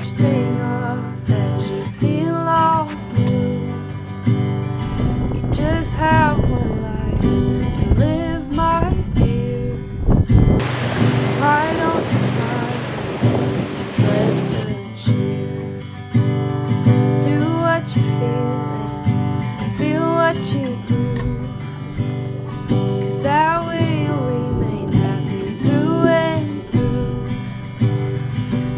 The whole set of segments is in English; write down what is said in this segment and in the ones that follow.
each thing off as you feel all blue. You just have one life to live, my dear. So why don't you smile and spread the cheer? Do what you feel and feel what you do, 'cause that way you'll remain happy through and through.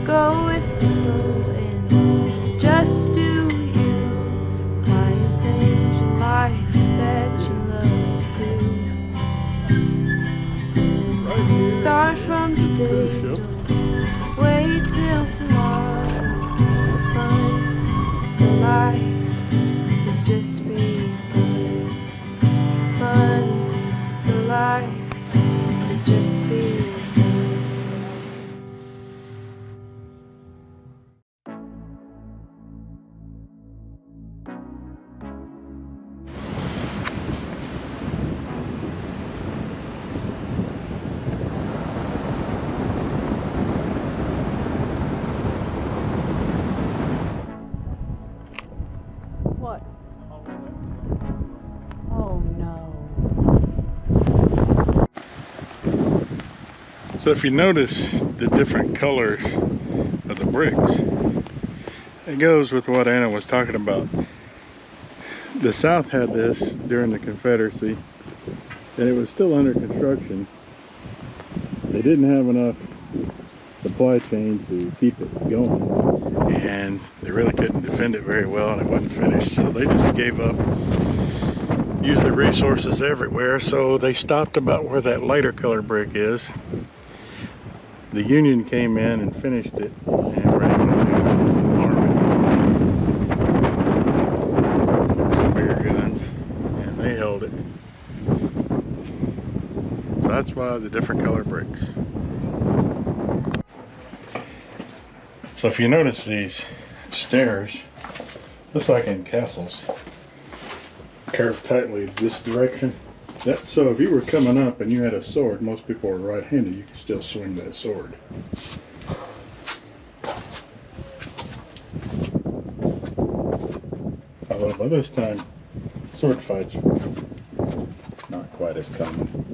Go with the flow and just do you. Find the things in life that you love to do. Start from today, don't wait till tomorrow. The fun, the life is just begun. The fun, the life is just begun. What? Oh no. So if you notice the different colors of the bricks, it goes with what Anna was talking about. The South had this during the Confederacy, and it was still under construction. They didn't have enough supply chain to keep it going, and they really couldn't defend it very well, and it wasn't finished, so they just gave up. Used the resources everywhere, so they stopped about where that lighter color brick is. The Union came in and finished it, and were able to arm it. Spear guns, and they held it. So that's why the different color bricks. So if you notice these stairs, just like in castles, curved tightly this direction. That's so if you were coming up and you had a sword, most people are right-handed, you could still swing that sword. Although by this time, sword fights were not quite as common.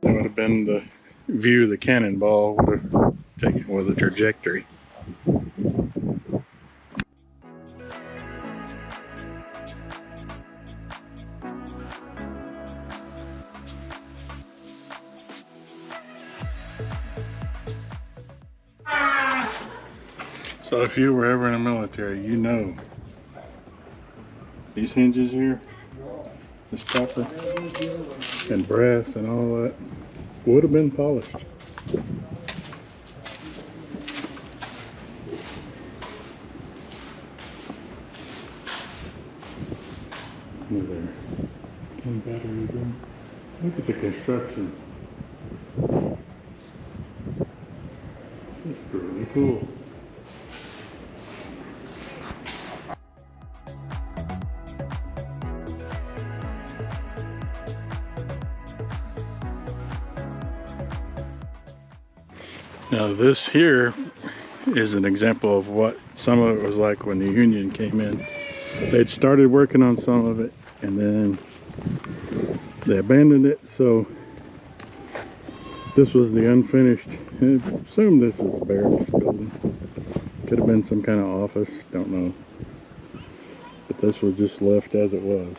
That would have been the view the cannonball would have taken with a trajectory. So if you were ever in the military, you know these hinges here, this copper and brass and all that would have been polished. Look there. Can battery again. Look at the construction. It's really cool. Now this here is an example of what some of it was like when the Union came in. They'd started working on some of it and then they abandoned it, so this was the unfinished. I assume this is a barracks building. Could have been some kind of office, don't know. But this was just left as it was.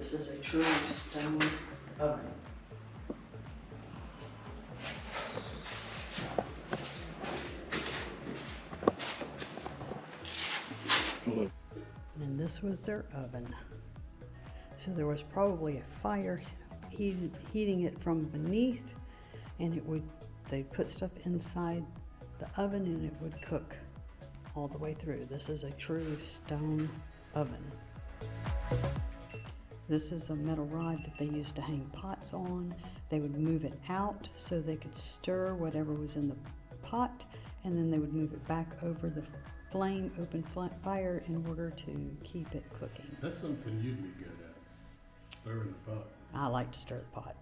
This is a true stone oven. Look. And this was their oven. So there was probably a fire heating it from beneath, and they'd put stuff inside the oven and it would cook all the way through. This is a true stone oven. This is a metal rod that they used to hang pots on. They would move it out so they could stir whatever was in the pot, and then they would move it back over the open fire in order to keep it cooking. That's something you'd be good at, stirring the pot. I like to stir the pot.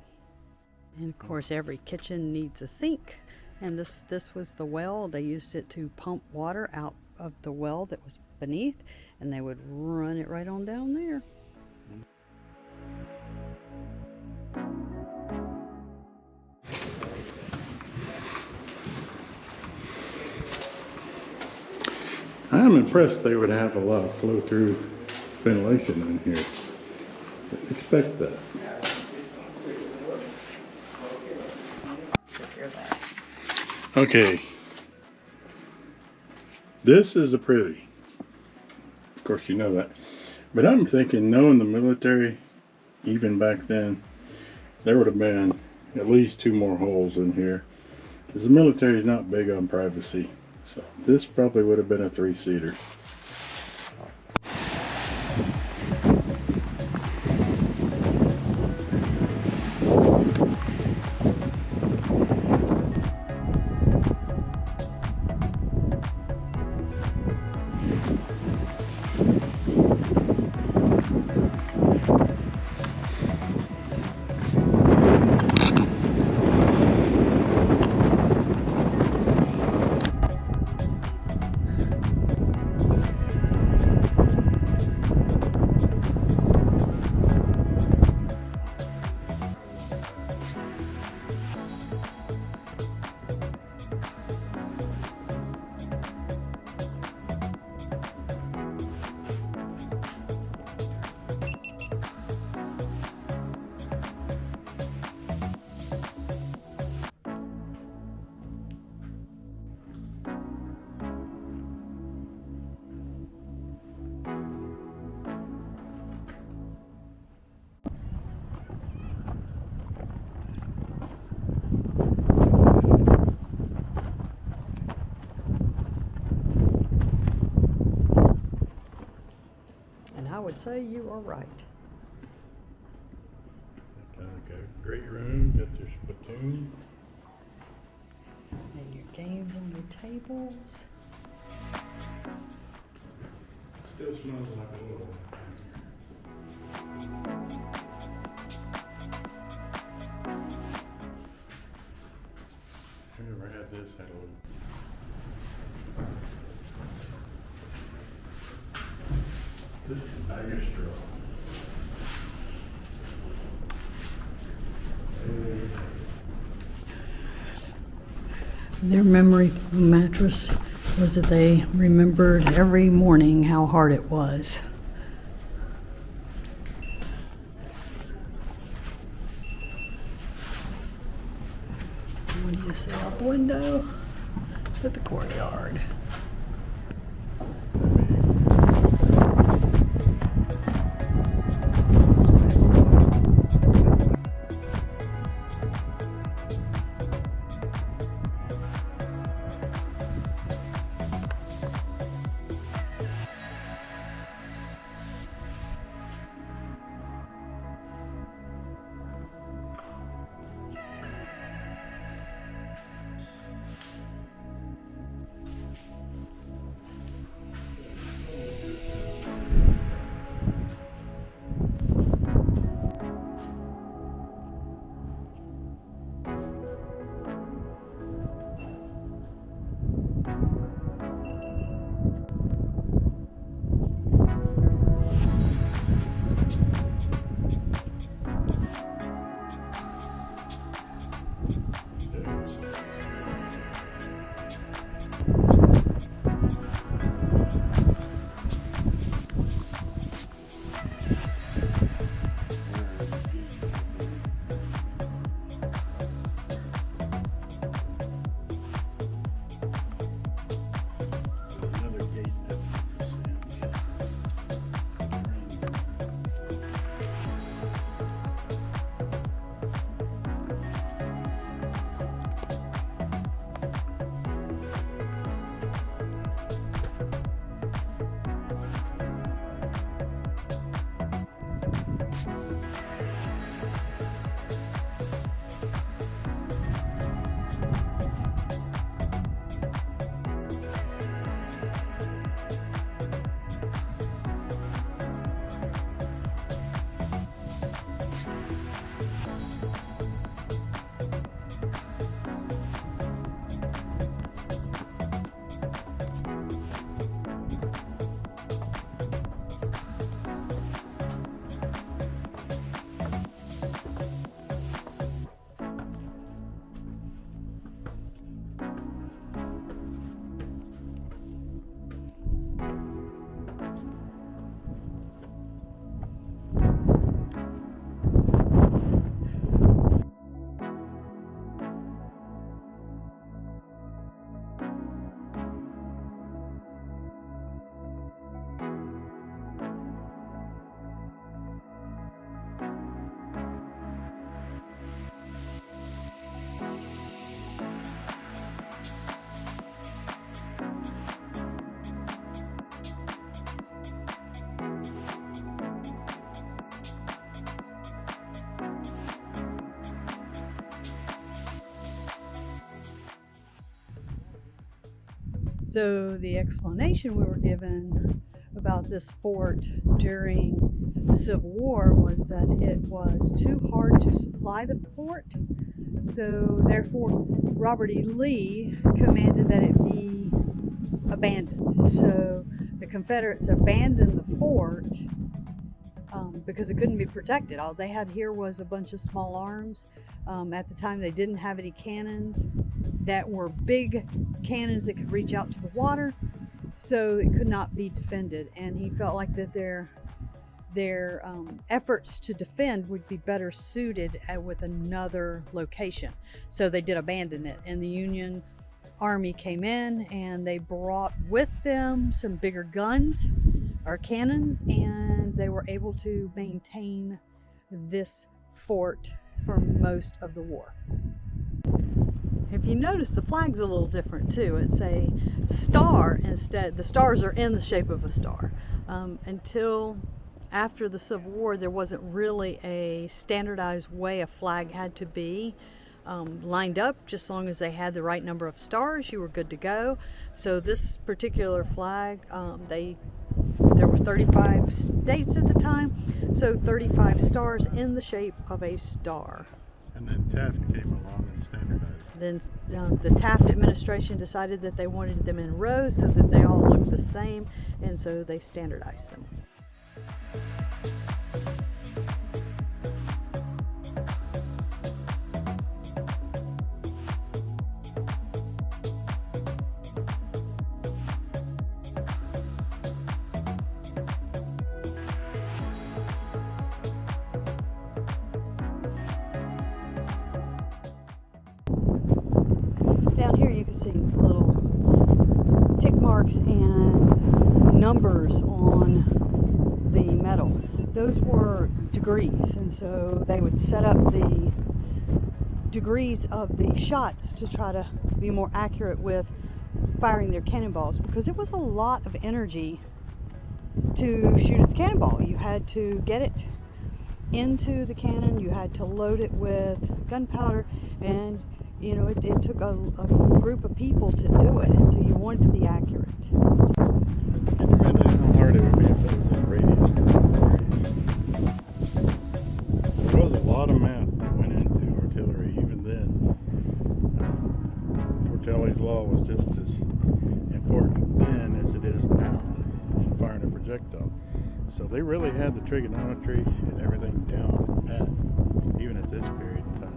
And of course every kitchen needs a sink, and this was the well. They used it to pump water out of the well that was beneath, and they would run it right on down there. I'm impressed they would have a lot of flow-through ventilation in here. Didn't expect that. Okay. This is a privy. Of course you know that. But I'm thinking, knowing the military, even back then, there would have been at least 2 more holes in here. Because the military is not big on privacy. So this probably would have been a 3-seater. I would say you are right. Got a great room, got your spittoon. And your games on your tables. Still smells like a little. I never had this, had a little. This is a bag of straw. Their memory mattress was that they remembered every morning how hard it was. What do you see out the window? At the courtyard. So the explanation we were given about this fort during the Civil War was that it was too hard to supply the fort. So therefore, Robert E. Lee commanded that it be abandoned. So the Confederates abandoned the fort because it couldn't be protected. All they had here was a bunch of small arms. At the time, they didn't have any cannons that were big cannons that could reach out to the water, so it could not be defended. And he felt like that their efforts to defend would be better suited with another location. So they did abandon it, and the Union Army came in and they brought with them some bigger guns or cannons, and they were able to maintain this fort for most of the war. If you notice, the flag's a little different too. It's a star instead. The stars are in the shape of a star. Until after the Civil War, there wasn't really a standardized way a flag had to be lined up. Just as long as they had the right number of stars, you were good to go. So this particular flag, there were 35 states at the time, so 35 stars in the shape of a star. And then Taft came along and standardized. Then the Taft administration decided that they wanted them in rows so that they all looked the same, and so they standardized them. Down here you can see little tick marks and numbers on the metal. Those were degrees, and so they would set up the degrees of the shots to try to be more accurate with firing their cannonballs, because it was a lot of energy to shoot a cannonball. You had to get it into the cannon, you had to load it with gunpowder, and you know, it took a group of people to do it, and so you wanted to be accurate. Can you imagine how hard it would be if it was in radius? There was a lot of math that went into artillery even then. Tortelli's law was just as important then as it is now in firing a projectile. So they really had the trigonometry and everything down pat, even at this period in time.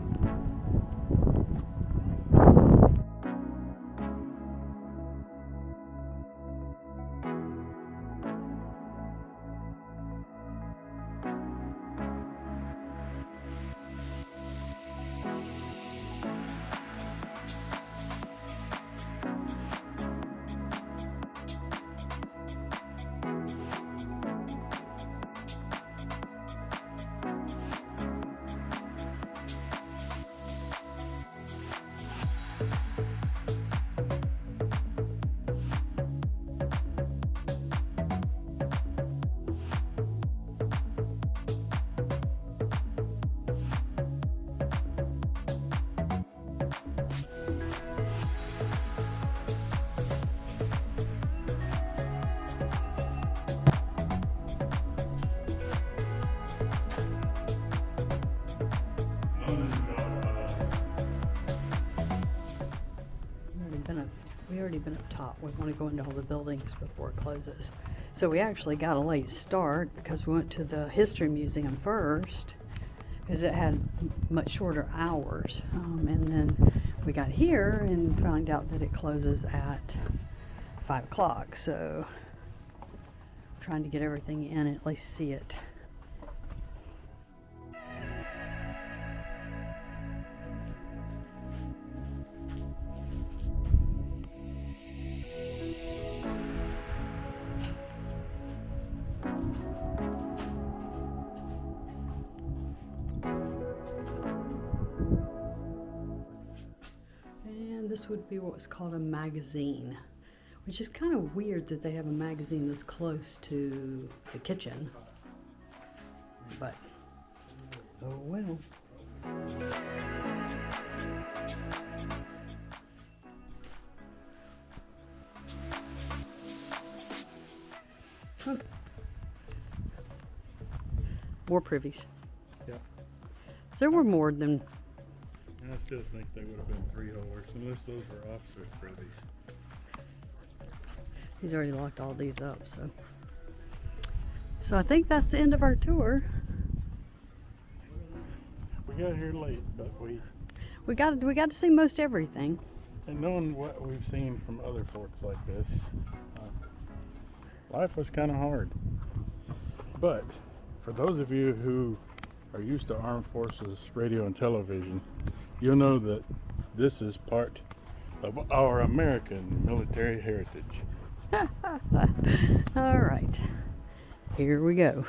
We already been up top. We want to go into all the buildings before it closes. So we actually got a late start because we went to the History Museum first, because it had much shorter hours. And then we got here and found out that it closes at 5 o'clock. So trying to get everything in, at least see it. This would be what's called a magazine, which is kind of weird that they have a magazine this close to the kitchen, but oh well. War privies. Yeah. So there were more than. I still think they would have been 3-holers unless those were officers' privies. He's already locked all these up, so. So I think that's the end of our tour. We got here late, but We got to see most everything. and knowing what we've seen from other forts like this, life was kind of hard. But for those of you who are used to armed forces radio and television, you'll know that this is part of our American military heritage. All right, here we go.